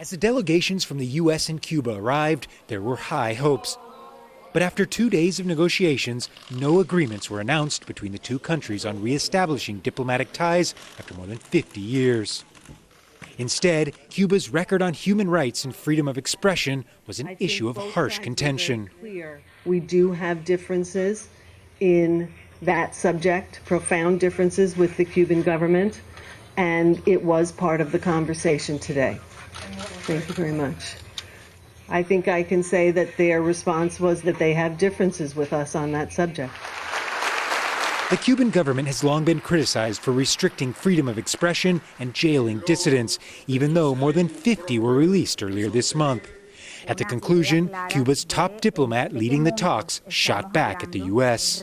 As the delegations from the US and Cuba arrived, there were high hopes. But after 2 days of negotiations, no agreements were announced between the two countries on reestablishing diplomatic ties after more than 50 years. Instead, Cuba's record on human rights and freedom of expression was an issue of harsh contention. We do have differences in that subject, profound differences with the Cuban government, and it was part of the conversation today. Thank you very much. I think I can say that their response was that they have differences with us on that subject. The Cuban government has long been criticized for restricting freedom of expression and jailing dissidents, even though more than 50 were released earlier this month. At the conclusion, Cuba's top diplomat leading the talks shot back at the U.S.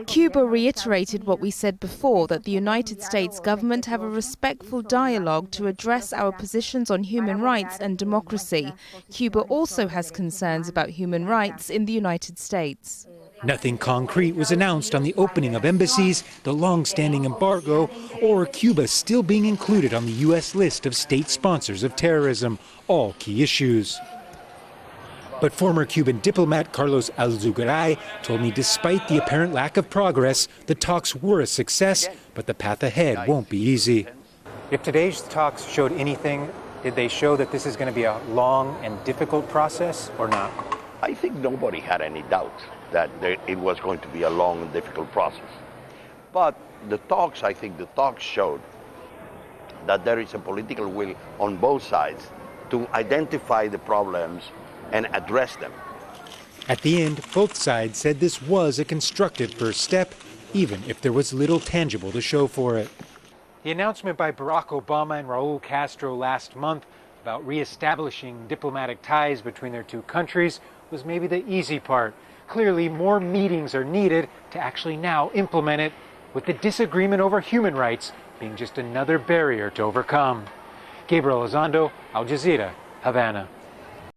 Cuba reiterated what we said before, that the United States government have a respectful dialogue to address our positions on human rights and democracy. Cuba also has concerns about human rights in the United States. Nothing concrete was announced on the opening of embassies, the long-standing embargo, or Cuba still being included on the U.S. list of state sponsors of terrorism, all key issues. But former Cuban diplomat Carlos Alzugaray told me despite the apparent lack of progress, the talks were a success, but the path ahead won't be easy. If today's talks showed anything, did they show that this is going to be a long and difficult process or not? I think nobody had any doubt that it was going to be a long and difficult process. But I think the talks showed that there is a political will on both sides to identify the problems and address them. At the end, both sides said this was a constructive first step, even if there was little tangible to show for it. The announcement by Barack Obama and Raul Castro last month about reestablishing diplomatic ties between their two countries was maybe the easy part. Clearly, more meetings are needed to actually now implement it, with the disagreement over human rights being just another barrier to overcome. Gabriel, Elizondo, Al Jazeera, Havana.